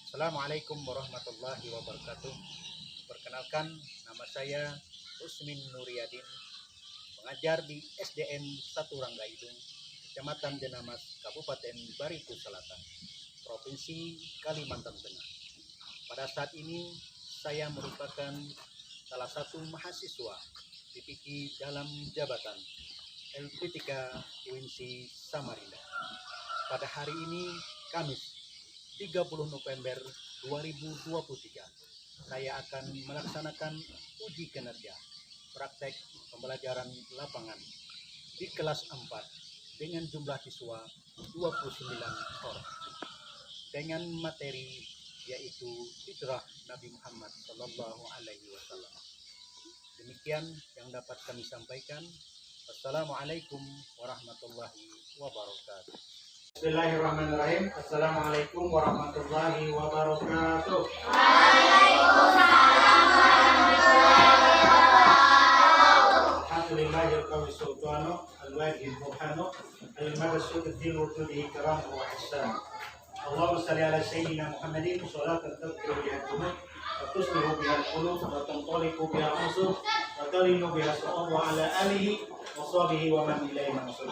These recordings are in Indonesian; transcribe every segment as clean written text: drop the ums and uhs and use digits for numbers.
Assalamualaikum warahmatullahi wabarakatuh. Perkenalkan, nama saya Usmin Nuryadin, mengajar di SDN 1 Ranggaidung, Kecamatan Jenamas, Kabupaten Baritu Selatan, Provinsi Kalimantan Tengah. Pada saat ini, saya merupakan salah satu mahasiswa PPK dalam jabatan LP3 UINSI Samarinda. Pada hari ini, Kamis 30 November 2023, saya akan melaksanakan uji kinerja praktek pembelajaran lapangan di kelas 4 dengan jumlah siswa 29 orang dengan materi yaitu hijrah Nabi Muhammad SAW. Demikian yang dapat kami sampaikan. Assalamualaikum warahmatullahi wabarakatuh. Bismillahirrahmanirrahim. Assalamualaikum warahmatullahi wabarakatuh. Alhamdulillahil qawi sultanu al-wahid burhanu al-mabsut fil wujudi karam wa ihsan. Allahumma shalli ala sayyidina Muhammadin sholatan tadhkuru biha al-qulub wa tuslihu biha al-qulub wa tanṭaliqu biha al-usul wa talinu biha as-su'ub wa ala alihi wa sahbihi wa man ilaihi mansur.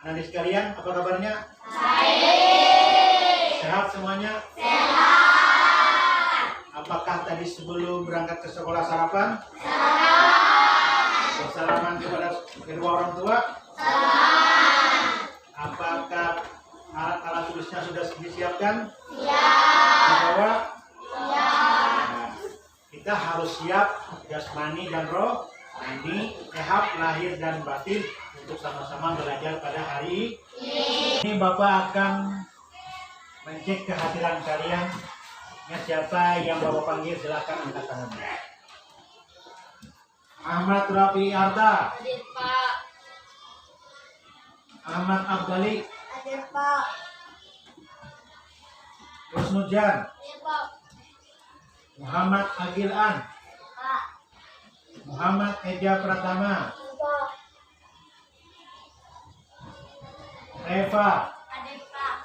Anak-anak sekalian, apa kabarnya? Baik. Sehat semuanya? Sehat. Apakah tadi sebelum berangkat ke sekolah sarapan? Sehat. Bersalaman kepada kedua orang tua? Sehat. Apakah alat-alat tulisnya sudah disiapkan? Siap. Dibawa? Siap. Nah, kita harus siap jasmani dan rohani, sehat lahir dan batin, untuk sama-sama belajar pada hari ini. Bapak akan mencek kehadiran kalian. Siapa yang Bapak panggil silakan angkat tangannya. Ahmad Rafi Arta. Hadir, Pak. Ahmad Abdali. Hadir, Pak. Rusnujan. Hadir, Pak. Muhammad Agilan. Pak. Muhammad Eja Pratama. Pak. Eva. Hadir, Pak.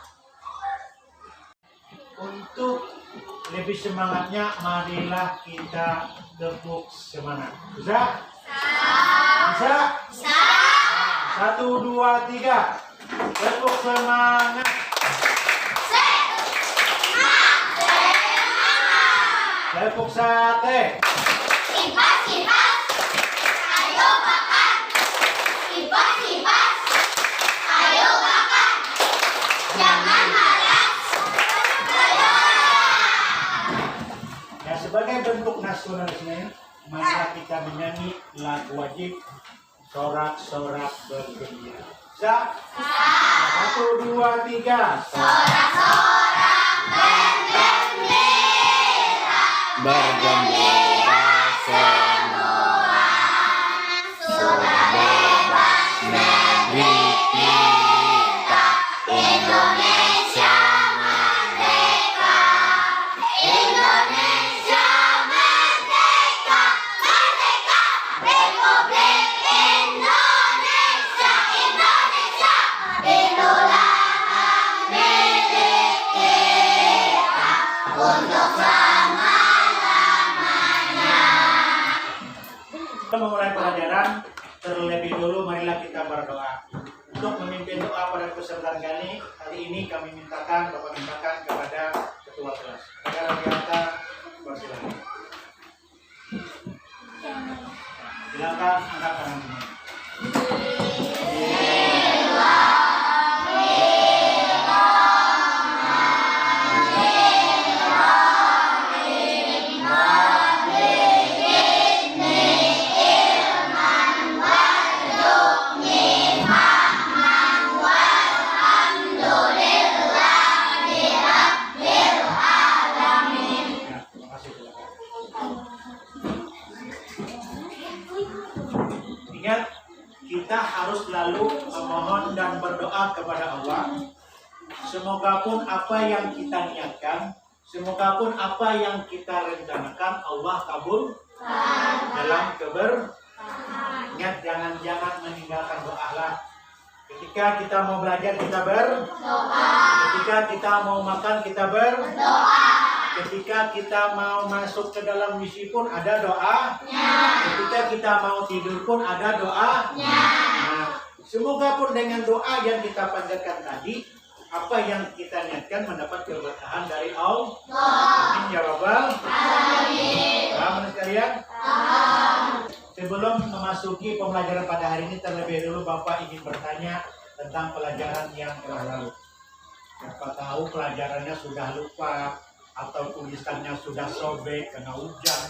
Untuk lebih semangatnya, marilah kita tepuk semangat. Bisa? Bisa? Bisa. 1, 2, 3. Tepuk semangat. Tepuk sate. Kipas, kipas. Ayo makan. Kipas, kipas. Ayo makan. Jangan malas. Ayo. Ya, sebagai bentuk nasionalisme, maka kita menyanyi lagu wajib sorak-sorak bergembira. Bisa? 1, 2, 3. Sorak-sorak Bergembira semua, sudah bebas negeri kita, Indonesia merdeka, Indonesia merdeka, merdeka, Republik Indonesia, Indonesia, itulah hak milik kita untuk Kita memulai pelajaran, terlebih dulu marilah kita berdoa. Untuk memimpin doa pada kesempatan kali ini kami mintakan, Bapak mintakan kepada ketua kelas. Saudara Wiata, persilakan. Silakan angkat tangan semua. Ingat, kita harus selalu memohon dan berdoa kepada Allah. Semoga pun apa yang kita niatkan, semoga pun apa yang kita rencanakan, Allah kabul dalam Ingat, jangan meninggalkan doa lah. Ketika Ketika kita mau belajar kita berdoa. Ketika kita mau makan kita berdoa. Ketika kita mau masuk ke dalam misi pun ada doanya. Ketika kita mau tidur pun ada doanya. Nah, semoga pun dengan doa yang kita panjatkan tadi, apa yang kita niatkan mendapat keberkahan dari Allah. Amin ya rabbal alamin. Paham sekalian? Sebelum memasuki pembelajaran pada hari ini, terlebih dulu Bapak ingin bertanya tentang pelajaran yang telah lalu. Siapa tahu pelajarannya sudah lupa atau tulisannya sudah sobek karena hujan,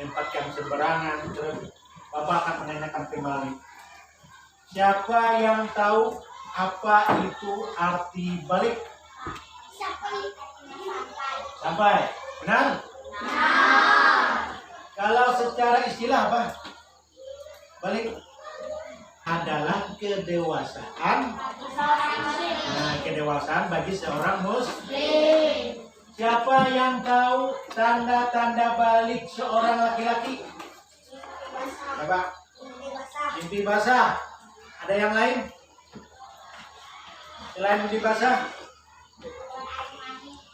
lempatkan sembarangan. Terus Bapak akan menanyakan kembali. Siapa yang tahu apa itu arti balik? Sampai. Benar? Kalau secara istilah apa? Balik adalah kedewasaan. Nah, kedewasaan bagi seorang muslim. Siapa yang tahu tanda-tanda balik seorang laki-laki? Coba. Mimpi basah. Ada yang lain? Selain mimpi basah?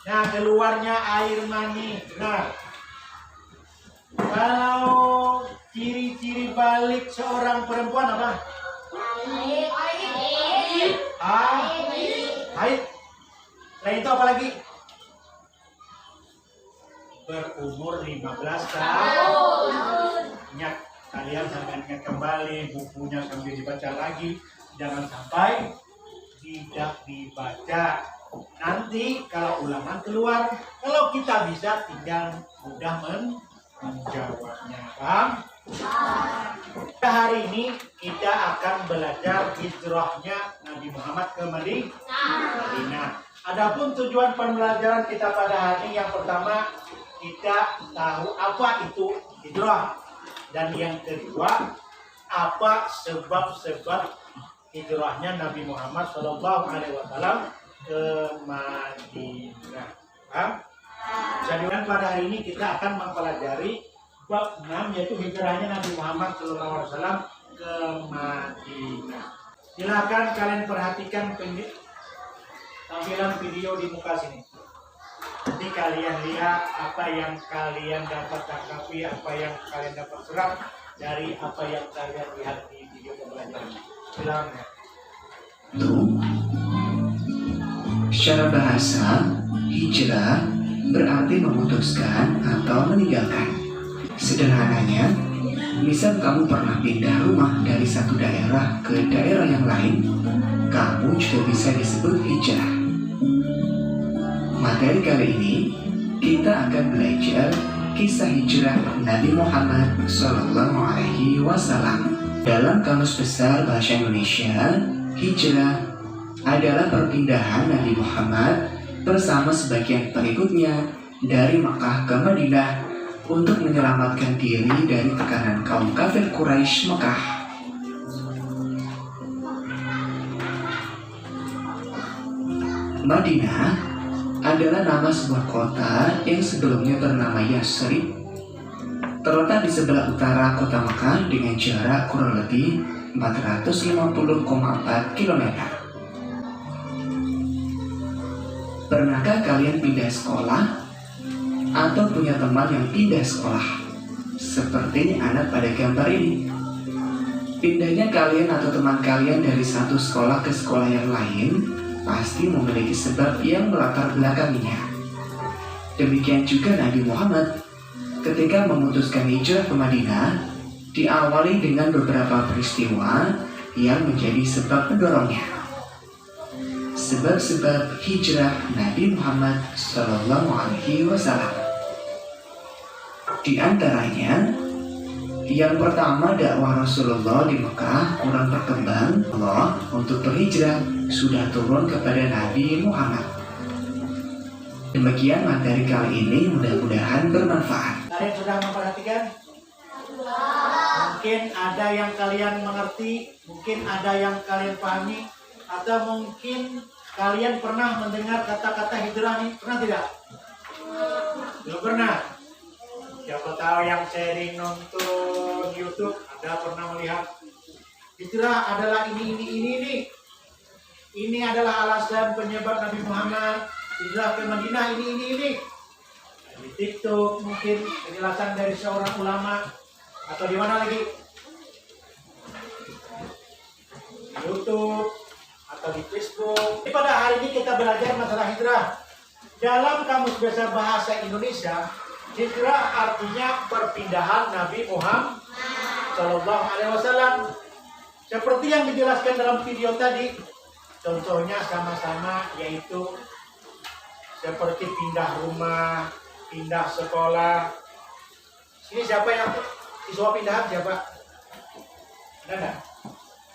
Nah, keluarnya air mani. Benar. Kalau ciri-ciri balik seorang perempuan apa? Haid. Selain itu apa lagi? Berumur 15 tahun. Ingat, kalian sampai ingat kembali bukunya sambil dibaca lagi. Jangan sampai tidak dibaca. Nanti kalau ulangan keluar, kalau kita bisa tinggal mudah menjawabnya. Paham? Hari ini kita akan belajar hijrahnya Nabi Muhammad ke Madinah. Adapun tujuan pembelajaran kita pada hari ini, yang pertama kita tahu apa itu hijrah, dan yang kedua apa sebab-sebab hijrahnya Nabi Muhammad SAW ke Madinah. Paham? Jadi pada hari ini kita akan mempelajari bab 6, yaitu hijrahnya Nabi Muhammad SAW ke Madinah. Silakan kalian perhatikan tampilan video di muka sini. Nanti kalian lihat apa yang kalian dapat tangkapi, apa yang kalian dapat serap dari apa yang kalian lihat di video pembelajaran. Silakan. Secara bahasa, hijrah berarti memutuskan atau meninggalkan. Sederhananya, misal kamu pernah pindah rumah dari satu daerah ke daerah yang lain, kamu juga bisa disebut hijrah. Materi kali ini, kita akan belajar kisah hijrah Nabi Muhammad SAW. Dalam Kamus Besar Bahasa Indonesia, hijrah adalah perpindahan Nabi Muhammad bersama sebagian pengikutnya dari Makkah ke Madinah untuk menyelamatkan diri dari tekanan kaum kafir Quraisy Mekah. Madinah adalah nama sebuah kota yang sebelumnya bernama Yasrib, terletak di sebelah utara kota Mekah dengan jarak kurang lebih 450,4 km. Pernahkah kalian pindah sekolah atau punya teman yang pindah sekolah? Seperti anak pada gambar ini. Pindahnya kalian atau teman kalian dari satu sekolah ke sekolah yang lain pasti memiliki sebab yang melatar belakanginya. Demikian juga Nabi Muhammad ketika memutuskan hijrah ke Madinah diawali dengan beberapa peristiwa yang menjadi sebab pendorongnya. Sebab-sebab hijrah Nabi Muhammad SAW. Di antaranya, yang pertama, dakwah Rasulullah di Mekah kurang berkembang. Allah untuk berhijrah sudah turun kepada Nabi Muhammad. Demikian materi kali ini, mudah-mudahan bermanfaat. Kalian sudah memperhatikan? Mungkin ada yang kalian mengerti, mungkin ada yang kalian pahami, atau mungkin kalian pernah mendengar kata-kata hijrah ini, pernah tidak? Belum pernah. Siapa tahu yang sering nonton YouTube, ada pernah melihat hijrah adalah ini. Ini adalah alasan penyebab Nabi Muhammad hijrah ke Madinah ini. Di TikTok mungkin penjelasan dari seorang ulama, atau di mana lagi? Di YouTube atau di Facebook. Pada hari ini kita belajar masalah hijrah. Dalam Kamus Besar Bahasa Indonesia, hijrah artinya perpindahan Nabi Muhammad Shallallahu Alaihi Wasallam. Seperti yang dijelaskan dalam video tadi, contohnya sama-sama yaitu seperti pindah rumah, pindah sekolah. Ini siapa yang siswa pindahan siapa? Ada?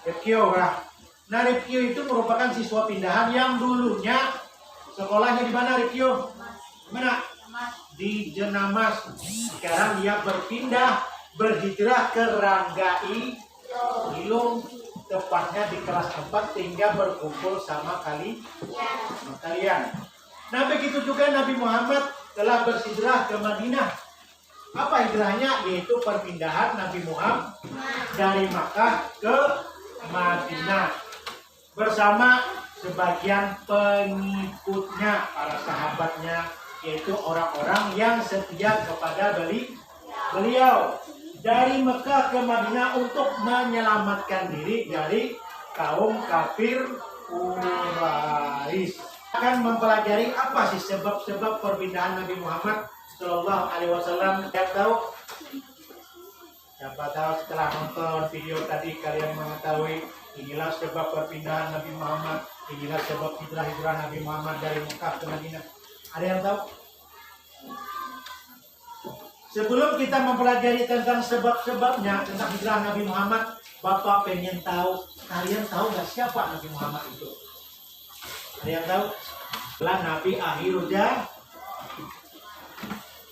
Ripkyo kah? Nah, Ripkyo itu merupakan siswa pindahan yang dulunya sekolahnya di mana, Ripkyo? Mana? Di Jenamas. Sekarang dia berhijrah ke Ranggai Ilung, tepatnya di kelas 4, sehingga berkumpul sama kalian. Nah, begitu juga Nabi Muhammad telah berhijrah ke Madinah. Apa hijrahnya? Yaitu perpindahan Nabi Muhammad dari Makkah ke Madinah bersama sebagian pengikutnya, para sahabatnya, yaitu orang-orang yang setia kepada beliau dari Mekah ke Madinah untuk menyelamatkan diri dari kaum kafir Quraisy. Akan mempelajari apa sih sebab-sebab perpindahan Nabi Muhammad Shallallahu Alaihi Wasallam. Siapa tahu setelah nonton video tadi kalian mengetahui inilah sebab perpindahan Nabi Muhammad, inilah sebab hijrah Nabi Muhammad dari Mekah ke Madinah. Ada yang tahu? Sebelum kita mempelajari tentang sebab-sebabnya tentang hijrah Nabi Muhammad, Bapak pengen tahu, kalian tahu nggak siapa Nabi Muhammad itu? Ada yang tahu? Adalah Nabi akhir zaman.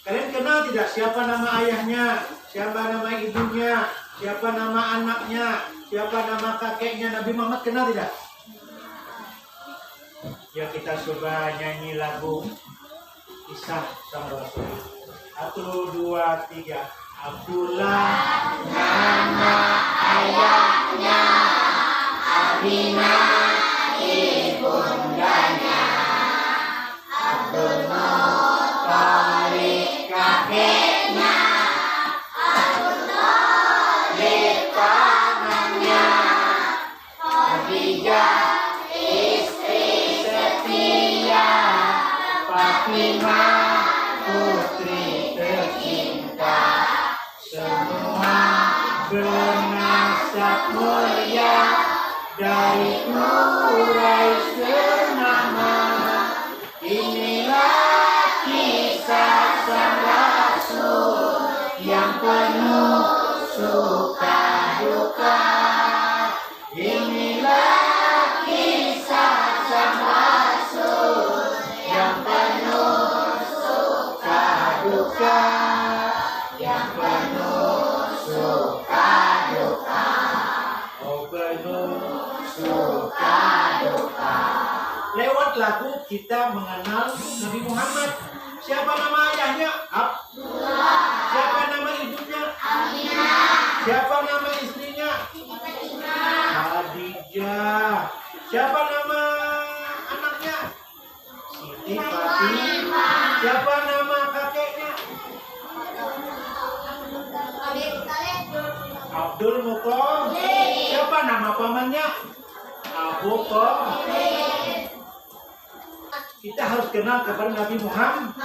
Kalian kenal tidak siapa nama ayahnya, siapa nama ibunya, siapa nama anaknya, siapa nama kakeknya? Nabi Muhammad kenal tidak? Ya, kita coba nyanyi lagu Kisah Sang Rasul. 1, 2, 3. Abdullah Nama ayahnya, Aminah ibundanya, Abdul Muthalib kakeknya, Abdul Muthalib pamannya, Khadijah istri setia, Fatimah putri tercinta, semua bernasab mulia dari Quraisy ternama. Inilah kisah Sang Rasul yang penuh suka duka. Inilah kisah Sang Rasul yang penuh suka duka, yang penuh suka duka. Oh, penuh suka duka. Lewat lagu kita mengenal Nabi Muhammad. Siapa nama ayahnya? Abdullah. Siapa nama ibunya? Aminah. Siapa nama istrinya? Khadijah. Siapa nama anaknya? Siti Fatimah. Siapa nama kakeknya? Abdul Muthalib. Siapa nama pamannya? Abu Thalib. Kita harus kenal kepada Nabi Muhammad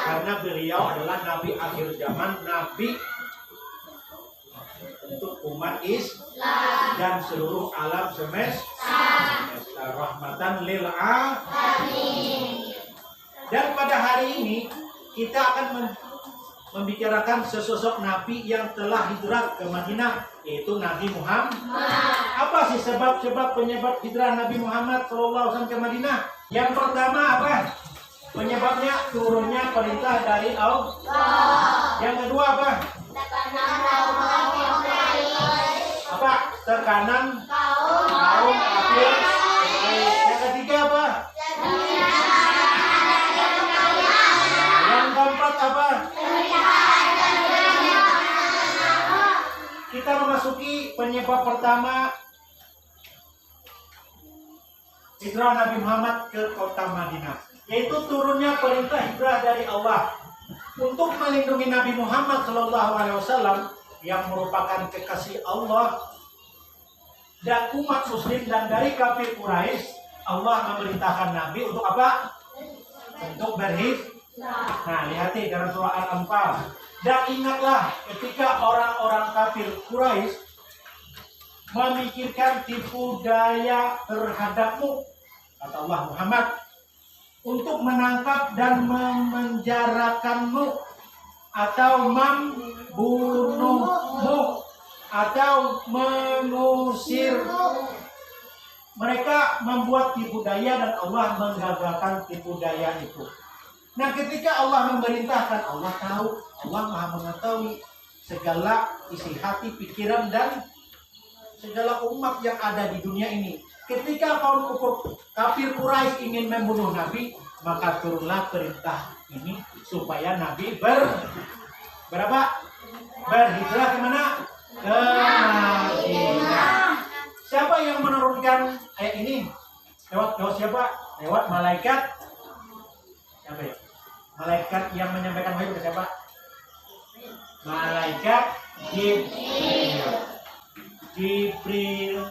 karena beliau adalah Nabi akhir zaman, Nabi untuk umat Islam dan seluruh alam semesta, rahmatan lil alamin. Dan pada hari ini kita akan membicarakan sesosok Nabi yang telah hijrah ke Madinah, yaitu Nabi Muhammad. Apa sih sebab-sebab penyebab hijrah Nabi Muhammad SAW ke Madinah? Yang pertama apa? Penyebabnya turunnya perintah dari Allah. Yang kedua apa? Apa? Tekanan kaum kafir. Yang ketiga apa? Yang keempat apa? Kita memasuki penyebab pertama. hijrah Nabi Muhammad ke kota Madinah, yaitu turunnya perintah hijrah dari Allah untuk melindungi Nabi Muhammad SAW yang merupakan kekasih Allah dan umat muslim dan dari kafir Quraisy. Allah memerintahkan Nabi untuk apa? Untuk berhijrah. Nah, lihat dalam surah Al-Anfal. Dan ingatlah ketika orang-orang kafir Quraisy memikirkan tipu daya terhadapmu, kata Allah Muhammad, untuk menangkap dan memenjarakanmu atau membunuhmu atau mengusirmu. Mereka membuat tipu daya dan Allah menggagalkan tipu daya itu. Nah, ketika Allah memerintahkan, Allah tahu, Allah Maha mengetahui segala isi hati, pikiran, dan segala umat yang ada di dunia ini. Ketika kaum kafir Quraisy ingin membunuh Nabi, maka turunlah perintah ini supaya Nabi berhijrah kemana? Ke Madinah. Siapa yang menurunkan ayat ini? Lewat siapa? Lewat malaikat. Siapa ya? Malaikat yang menyampaikan wahyu ke siapa? Malaikat Jibril. Jibril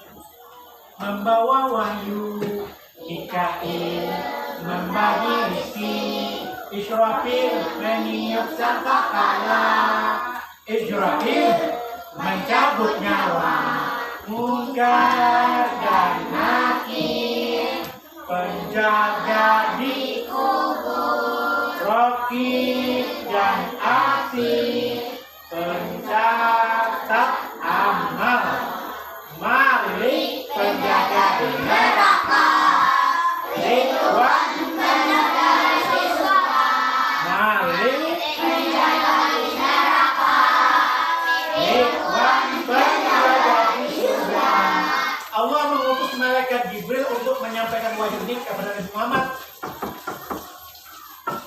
membawa wahyu, Mikail membagi rezeki, Israfil meniup sangkakala, Israfil mencabut nyawa, Munkar dan Nakir penjaga di kubur, Raqib dan Atid pencatat amal, Malik penjaga di neraka, Ridwan penjaga di surga, Malik penjaga di neraka, Ridwan penjaga di surga. Allah mengutus malaikat Jibril untuk menyampaikan wahyu ini kepada Nabi Muhammad.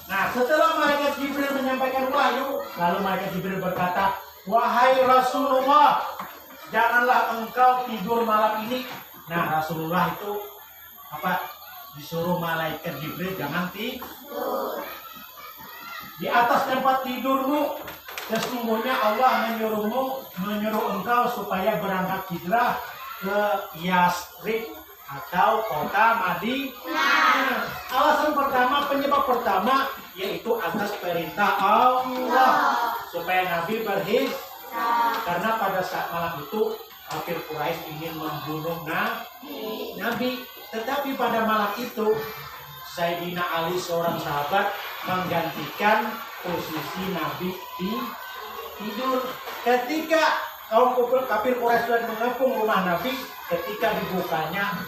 Nah, setelah malaikat Jibril menyampaikan wahyu, lalu malaikat Jibril berkata, "Wahai Rasulullah, janganlah engkau tidur malam ini." Nah, Rasulullah itu apa? Disuruh malaikat Jibril jangan tidur di atas tempat tidurmu. Sesungguhnya Allah menyuruh engkau supaya berangkat hijrah ke Yasrib atau kota Madinah. Alasan pertama, penyebab pertama yaitu atas perintah Allah supaya Nabi berhijrah. Karena pada saat malam itu kafir Quraisy ingin membunuh Nabi. Tetapi pada malam itu Sayyidina Ali seorang sahabat menggantikan posisi Nabi di tidur. Ketika kaum kafir Quraisy sudah mengepung rumah Nabi, ketika dibukanya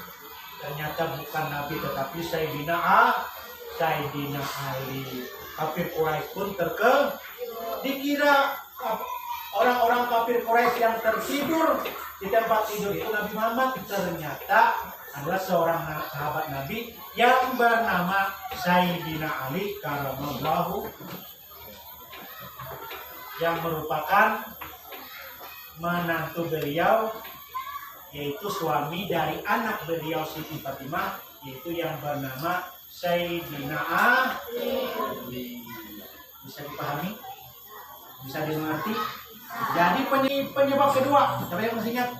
ternyata bukan Nabi tetapi Sayyidina Ali. Kafir Quraisy pun dikira orang-orang kafir Quraisy yang tertidur di tempat tidur itu Nabi Muhammad. Ternyata adalah seorang sahabat Nabi yang bernama Sayyidina Ali karamallahu, yang merupakan menantu beliau, yaitu suami dari anak beliau Siti Fatimah, yaitu yang bernama Sayyidina Ali. Bisa dipahami? Bisa dimengerti? Jadi penyebab kedua, siapa yang masih ingat?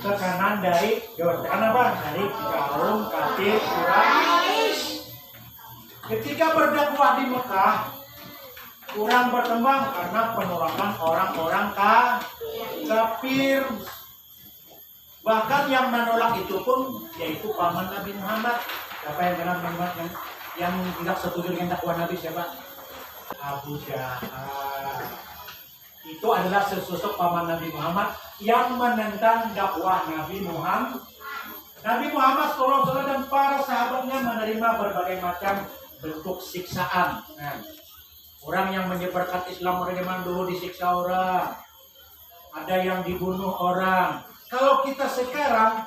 Tekanan dari kaum kafir Quraisy. Ketika berdakwah di Mekah kurang berkembang karena penolakan orang-orang kafir. Bahkan yang menolak itu pun yaitu paman Nabi Muhammad. Siapa yang kenal Muhammad yang tidak setuju dengan dakwah Nabi? Siapa? Abu Jahal. Itu adalah sesosok paman Nabi Muhammad yang menentang dakwah Nabi Muhammad. Nabi Muhammad SAW dan para sahabatnya menerima berbagai macam bentuk siksaan. Nah, orang yang menyebarkan Islam pada zaman dulu disiksa orang, ada yang dibunuh orang. Kalau kita sekarang,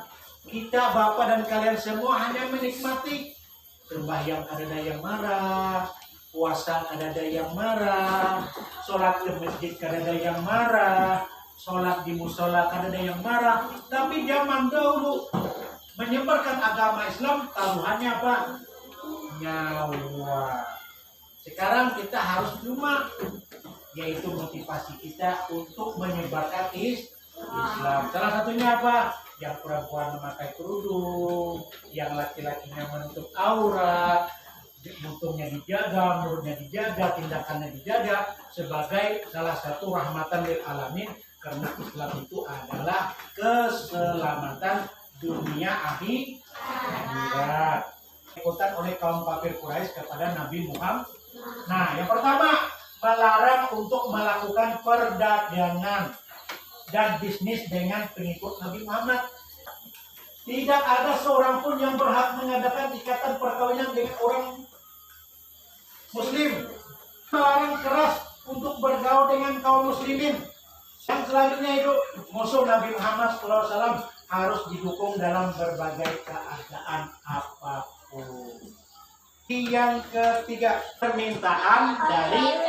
kita bapak dan kalian semua hanya menikmati. Sembahyang ada yang marah, puasa ada yang marah, sholat ke masjid ada yang marah, sholat di musola, kan ada yang marah. Tapi zaman dahulu menyebarkan agama Islam taruhannya apa? Nyawa. Sekarang kita harus cuma, yaitu motivasi kita untuk menyebarkan Islam. Salah satunya apa? Yang perempuan memakai kerudung, yang laki-lakinya menutup aurat, mutunya dijaga, mulutnya dijaga, tindakannya dijaga, sebagai salah satu rahmatan lil alamin, karena Islam itu adalah keselamatan dunia akhirat. Ikutan oleh kaum kafir Quraisy kepada Nabi Muhammad. Nah, yang pertama, melarang untuk melakukan perdagangan dan bisnis dengan pengikut Nabi Muhammad. Tidak ada seorang pun yang berhak mengadakan ikatan perkawinan dengan orang Muslim. Melarang keras untuk bergaul dengan kaum muslimin. Yang selanjutnya itu, musuh Nabi Muhammad SAW harus didukung dalam berbagai keadaan apapun. Yang ketiga, permintaan dari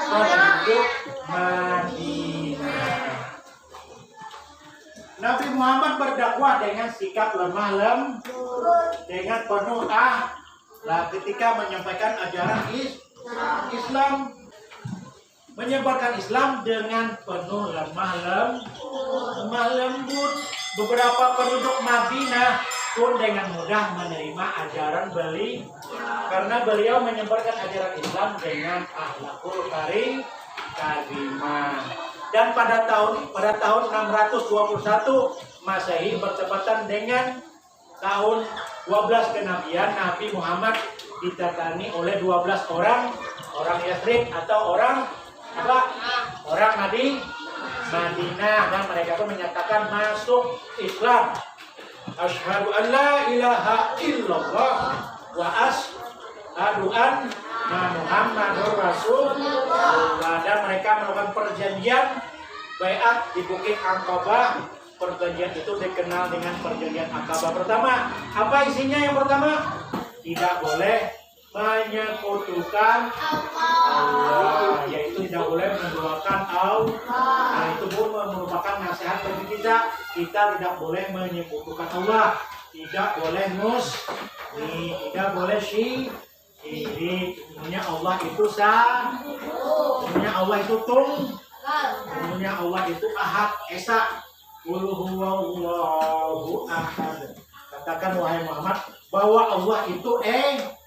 penduduk Madinah. Nabi Muhammad berdakwah dengan sikap lemah lembut, dengan penuh ketika menyampaikan ajaran Islam, menyebarkan Islam dengan penuh lemah lembut. Beberapa penduduk Madinah pun dengan mudah menerima ajaran beliau, karena beliau menyebarkan ajaran Islam dengan akhlakul karimah. Dan pada tahun 621 Masehi bertepatan dengan tahun 12 kenabian, Nabi Muhammad didatangi oleh 12 orang Yathrib atau orang Madinah, dan mereka pun menyatakan masuk Islam. Asyhadu an la ilaha illallah wa asyhadu anna Muhammadur Rasulullah. Dan mereka melakukan perjanjian baiat di Bukit Aqabah. Perjanjian itu dikenal dengan perjanjian Aqabah pertama. Apa isinya yang pertama? Tidak boleh menyekutukan Allah, yaitu tidak boleh menduakan Allah. Nah, itu pun merupakan nasihat bagi kita tidak boleh menyekutukan Allah, tidak boleh tidak boleh syirik. Sebenarnya Allah itu sebenarnya Allah itu sebenarnya Allah itu ahad, esa. Qul huwallahu ahad. Katakan wahai Muhammad bahwa Allah itu esa.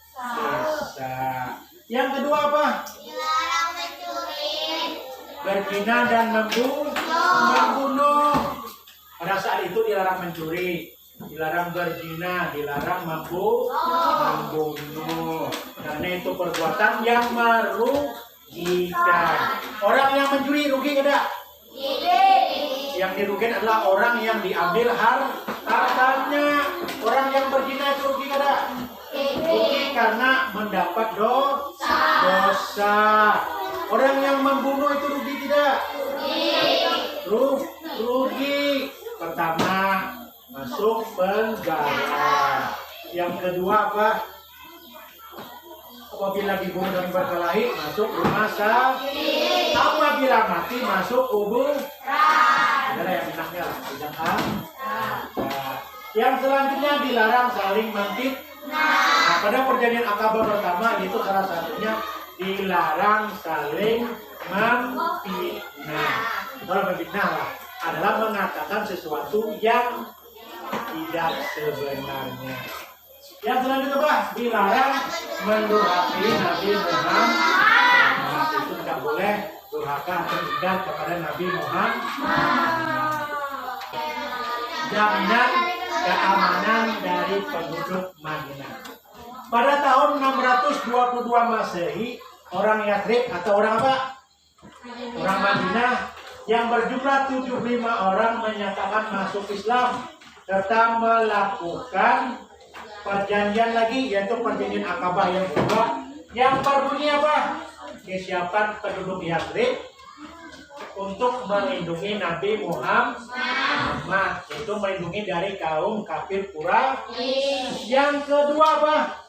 Yang kedua apa? Dilarang mencuri, Berzina dan membunuh. Pada saat itu dilarang mencuri, dilarang berzina, dilarang membunuh. Karena itu perbuatan yang merugikan. Orang yang mencuri rugi tidak? Yang dirugikan adalah orang yang diambil hartanya. Orang yang berzina itu rugi tidak? Rugi karena mendapat dosa. Orang yang membunuh itu rugi tidak? Rugi. Pertama, masuk penjara. Yang kedua apa? Apabila dibunuh dan berkelahi, masuk rumah sakit. Apabila mati, masuk kubur. Adalah yang enaknya lah. Yang selanjutnya dilarang saling memfitnah. Pada perjanjian Aqabah pertama itu salah satunya dilarang saling memfitnah. Kalau memfitnah adalah mengatakan sesuatu yang tidak sebenarnya. Yang selanjutnya apa? Dilarang mendurhaki Nabi Muhammad. Itu tidak boleh durhaka atau tidak kepada Nabi Muhammad. Jaminan keamanan dari penduduk Madinah. Pada tahun 622 Masehi, orang Yathrib atau orang apa? Orang Madinah yang berjumlah 75 orang menyatakan masuk Islam serta melakukan perjanjian lagi, yaitu perjanjian Aqabah yang kedua, yang berbunyi apa? Kesiapan penduduk Yathrib untuk melindungi Nabi Muhammad, itu melindungi dari kaum kafir Quraisy. Yang kedua apa?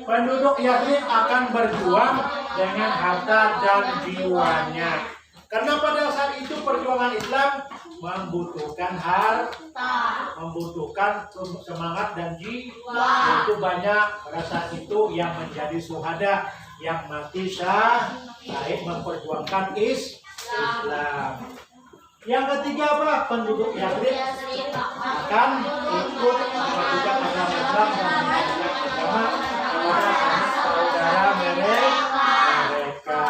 Penduduk Yathrib akan berjuang dengan harta dan jiwanya. Karena pada saat itu perjuangan Islam membutuhkan harta, membutuhkan semangat dan jiwa. Itu banyak pada saat itu yang menjadi syuhada, yang mati syahid memperjuangkan Islam. Yang ketiga apa? Penduduk Yathrib akan ikut juga agama Islam dan mengajarkan agama kepada anak saudara mereka.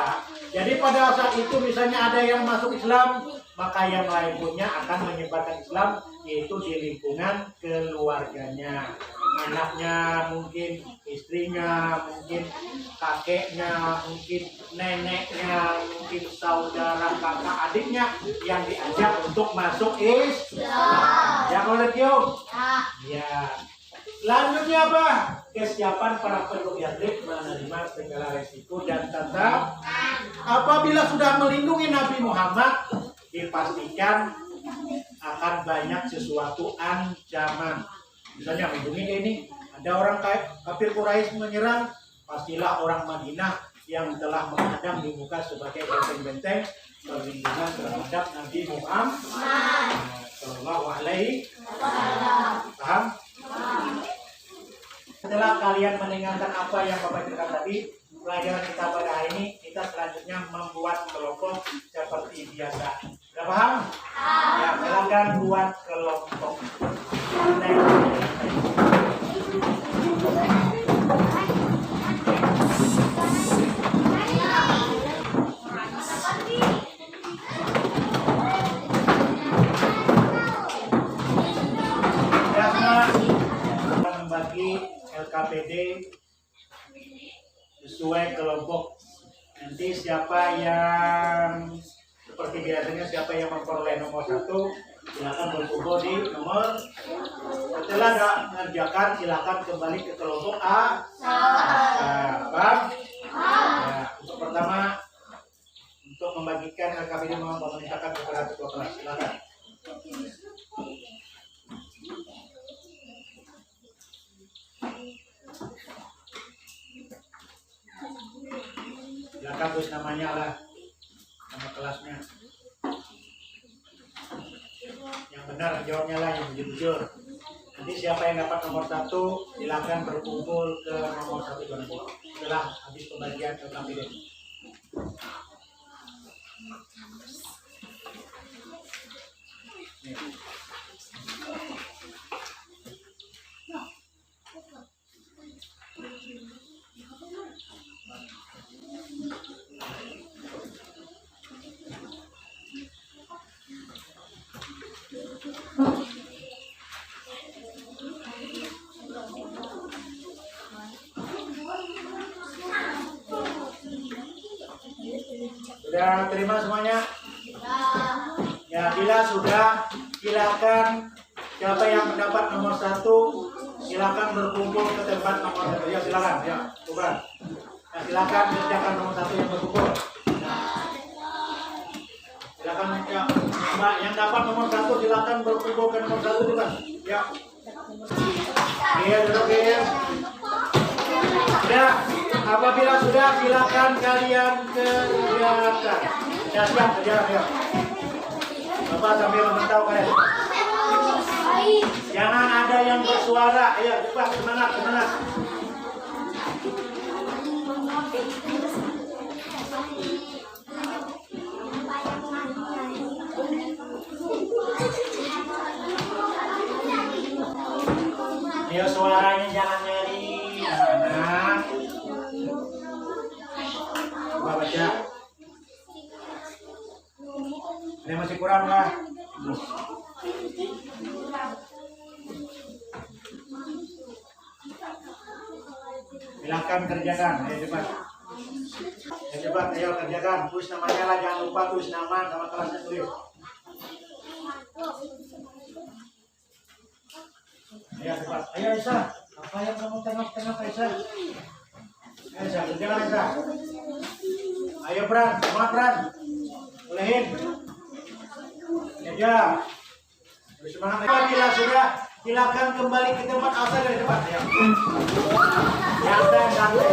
Jadi pada saat itu misalnya ada yang masuk Islam, maka yang lain punya akan menyebarkan Islam, yaitu di lingkungan keluarganya. Anaknya, mungkin istrinya, mungkin kakeknya, mungkin neneknya, mungkin saudara, kakak, adiknya yang diajak untuk masuk Islam. Ya, boleh Kium? Ya. Lanjutnya apa? Kesiapan para penduduk Yathrib menerima segala resiko dan tetap apabila sudah melindungi Nabi Muhammad, dipastikan akan banyak sesuatu ancaman. Misalnya melindungi ini, ada orang kafir Quraisy menyerang, pastilah orang Madinah yang telah menghadang di muka sebagai benteng-benteng perlindungan terhadap Nabi Muhammad Sallallahu Alaihi Wasallam. Paham? Setelah kalian mendengarkan apa yang Bapak ceritakan tadi, pelajaran kita pada hari ini, kita selanjutnya membuat kelompok seperti biasa. Sudah paham? Ya, silakan buat kelompok. Membagi LKPD sesuai kelompok. Nanti siapa yang seperti biasanya, siapa yang memperoleh nomor 1 silakan berkumpul di nomor. Setelah mengerjakan silakan kembali ke kelompok A. Paham? Ya, untuk pertama untuk membagikan LKPD memerintahkan kepada ketua kelas. Silakan. Silakan tulis namanya lah, nama kelasnya. Yang benar jawabnya lah, yang jujur. Nanti siapa yang dapat nomor 1 silakan berkumpul ke nomor 1 setelah habis pembagian LKPD. Sudah terima semuanya? Ya, bila sudah, silakan siapa yang mendapat nomor 1 silakan berkumpul ke tempat nomor 1. Ya, silakan. Ya, bukan. Nah, silakan kerjakan nomor 1 yang berkumpul. Silakan ya, Mbak yang dapat nomor 1 silakan berkumpul ke nomor 1 juga. Ya. Iya, duduk ya. Sudah, apabila sudah silakan kalian kerjakan. Ya, siap kerjakan ya. Bapak sambil memantau kalian. Jangan ada yang bersuara. Ayo cepat, semangat, semangat. Ayo suaranya jangan nyari. Nah. Coba baca. Ini masih kurang lah. Silakan kerjakan. Ayo cepat. Ayo cepat, ayo kerjakan. Tulis namanya lah, jangan lupa tulis nama sama kelasnya tulis. Ayo cepat. Ayo Isa. Apa yang kamu tengok-tengok Isa? Ayo Isa, kerjakan Isa. Ayo Bran, semangat Bran. Bolehin. Ya. Semangat. Bila sudah, silakan kembali ke tempat asal dari depan ya. Santai.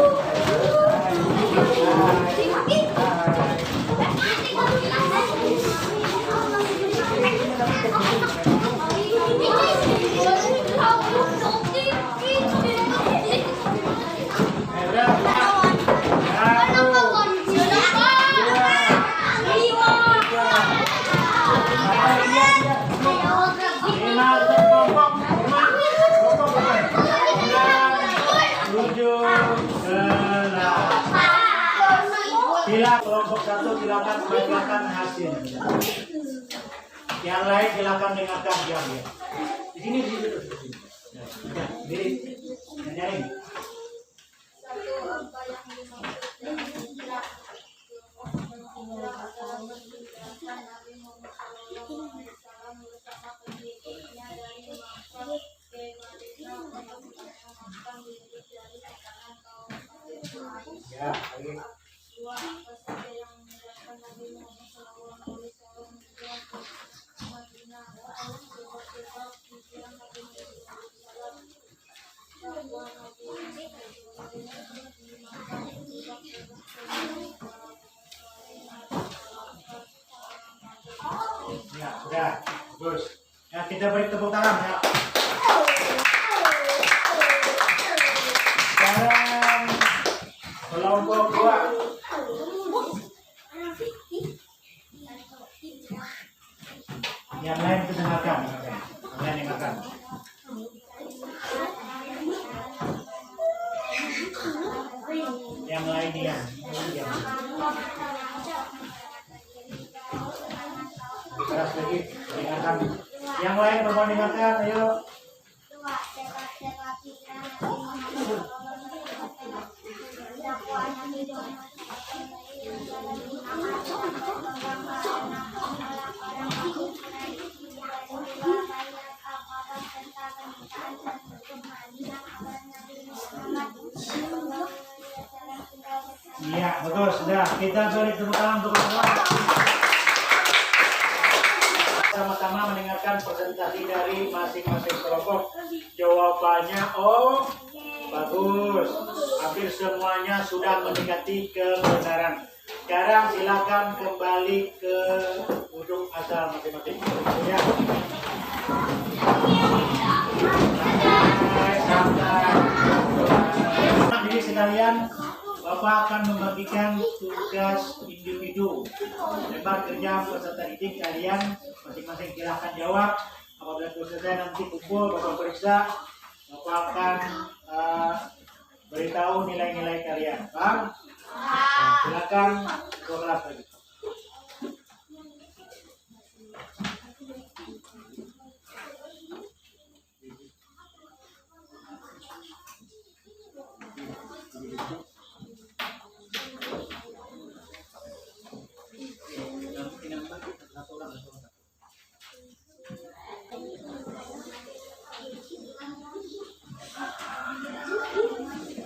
silakan bacakan hasil. Yang lain silakan dengarkan diam ya. Di sini terus di sini. Ya, diri. Nyari. Satu angka yang dimaksud dan tidak adalah menjelaskan Nabi Muhammad SAW bersama pengikutnya dari Makkah ke Madinah untuk mengamankan diri dari tekanan kaum kafir. Ya, lagi. Dua apa saja yang menjelaskan Nabi Muhammad SAW hijrah ke Madinah atau sebab-sebab hijrah Nabi Muhammad SAW. Bahwa Nabi Muhammad di Makkah Ya, sudah. Terus. Ya, kita beri tepuk tangan ya. Sekarang kelompok 2. Yang lain kita dengarkan. Yang lain dengarkan. Yang lain diam. Keras lagi, dengarkan. Yang lain bermohon dengarkan, ayo. Dua, sepak-sepak hijrah Nabi Muhammad dakwah Nabi Muhammad Iya, betul, sudah. Kita beri tepuk tangan untuk semua. Sama-sama mendengarkan presentasi dari masing-masing kelompok. Jawabannya oh, bagus. Hampir semuanya sudah mendekati kebenaran. Sekarang silakan kembali ke duduk asal masing-masing. Ya. Santai. Jadi sekalian, Bapak akan membagikan tugas individu. Lebar kerja peserta didik kalian masing-masing silahkan jawab. Apabila selesai nanti kumpul Bapak periksa. Bapak akan beritahu nilai-nilai kalian. Paham? Silakan ke kelas lagi.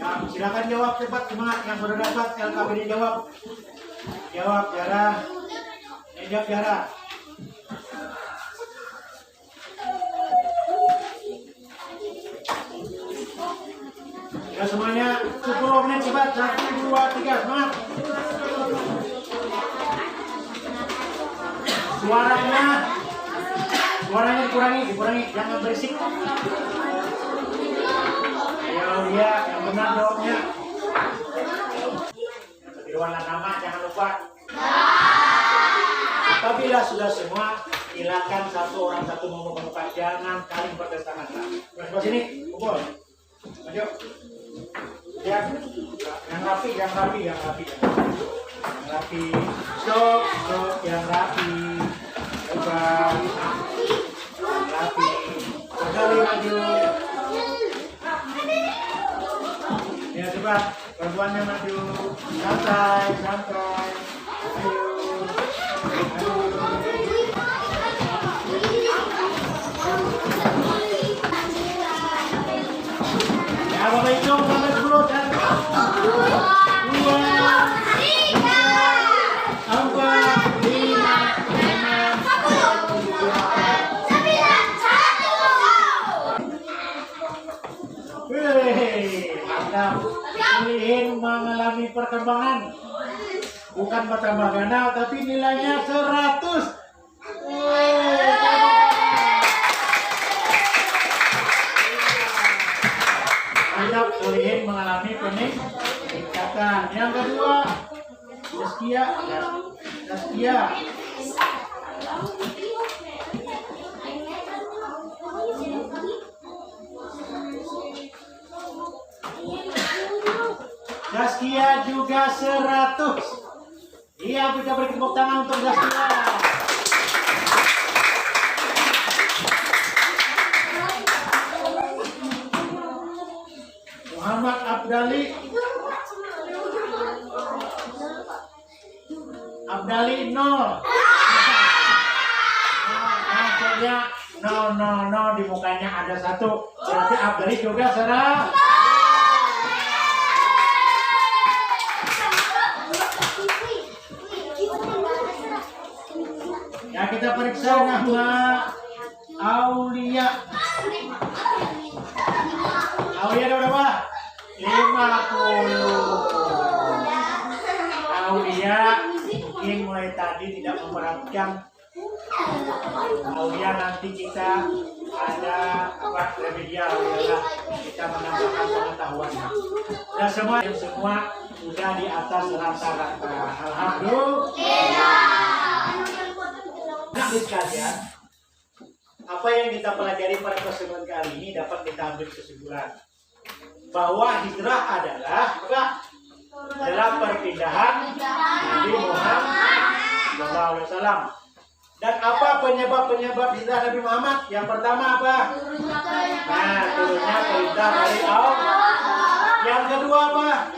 Nah, silakan jawab cepat, semangat yang sudah dapat LKPD jawab. Jawab Jara. Jawab Jara. Ya semuanya 10 menit cepat. 1, 2, 3 semangat. Suaranya dikurangi, jangan berisik. Ayo dia yang benar jawabnya. Yang ketiduran nama jangan lupa. Apabila sudah semua, silakan satu orang satu ngomong ke muka, jangan saling bertentangan. Terus sini, kumpul. Maju. Ya, yang rapi. Stop, yang rapi. Coba. Rapi. Sekali maju. Ya coba, perempuannya maju. Santai. Ayo. Ya, Bapak hitung sampai 10 dan 2, 3, 4, 5, 6, 7, 8. Wih, mantap. Ini mengalami perkembangan. Bukan bertambah ganda, tapi nilainya 100. Mantap, Solihin mengalami peningkatan. Yang kedua, Zaskia. Zaskia juga 100. Iya, kita beri tepuk tangan untuk Zaskia. Muhammad Abdali. Abdali 0. Maksudnya 0 di mukanya ada 1. Berarti Abdali juga serah. Ya, kita periksa nama Aulia. Aulia ada berapa? 50. Aulia mungkin mulai tadi tidak memperhatikan. Aulia nanti kita ada remedial ya, kita menambahkan pengetahuannya. Dan semua sudah di atas rata-rata. Alhamdulillah. Nah, sekalian, apa yang kita pelajari pada kesempatan kali ini dapat kita ambil kesimpulan bahwa hijrah adalah dalam perpindahan Nabi Muhammad SAW. Dan apa penyebab hijrah Nabi Muhammad? Yang pertama apa? Nah, turunnya perintah dari Allah. Yang kedua apa?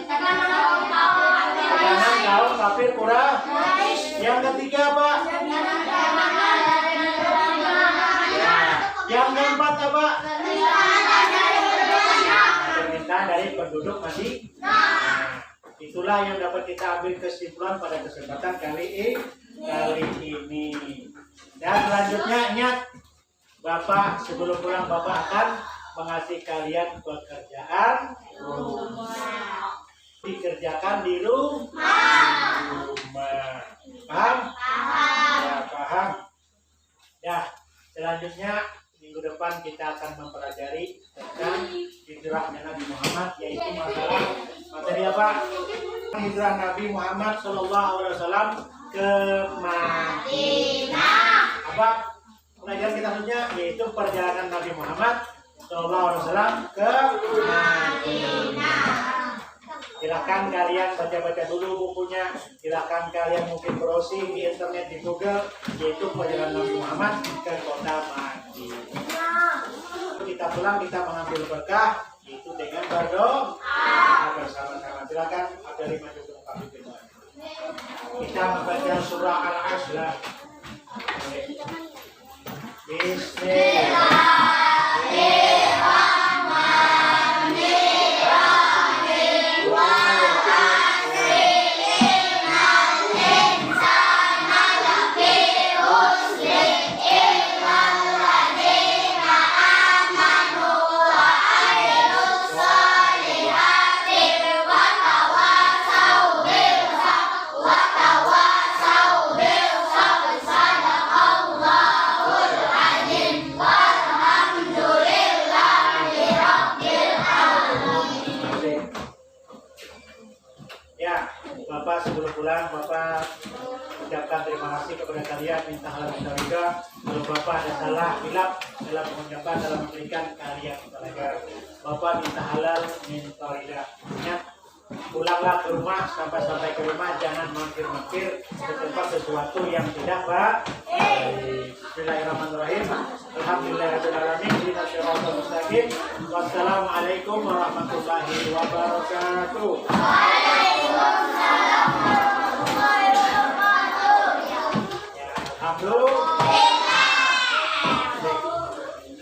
Tekanan kaum kafir Quraisy. Yang ketiga apa? Yang keempat apa? Permintaan dari penduduk Madinah. Itulah yang dapat kita ambil kesimpulan pada kesempatan kali ini. Dan selanjutnya ingat, Bapak sebelum pulang Bapak akan mengasih kalian pekerjaan dikerjakan di rumah. Paham? Ya, paham. Ya, selanjutnya minggu depan kita akan mempelajari tentang hijrahnya Nabi Muhammad, yaitu masalah materi apa? Hijrah Nabi Muhammad SAW ke Madinah. Apa pelajaran kita selanjutnya? Yaitu perjalanan Nabi Muhammad SAW ke Madinah. Silakan kalian baca-baca dulu bukunya. Silakan kalian mungkin browsing di internet, di Google, yaitu perjalanan Nabi Muhammad ke kota Madinah. Kita pulang, kita mengambil berkah, yaitu dengan berdoa bersama-sama. Silakan ada 5 juta kami terima. Kita membaca surah Al-Asr. Bapak sebelum pulang, Bapak ucapkan terima kasih kepada kalian, minta halal minta ridha. Kalau Bapak ada salah hilaf dalam mengucapkan, dalam memberikan kalian pelajaran, Bapak minta halal minta ridha. Ingat, pulanglah ke rumah, sampai ke rumah jangan mampir-mampir ke tempat sesuatu yang tidak baik. Bismillahirrahmanirrahim. Alhamdulillahirrahmanirrahim. Wassalamualaikum warahmatullahi wabarakatuh.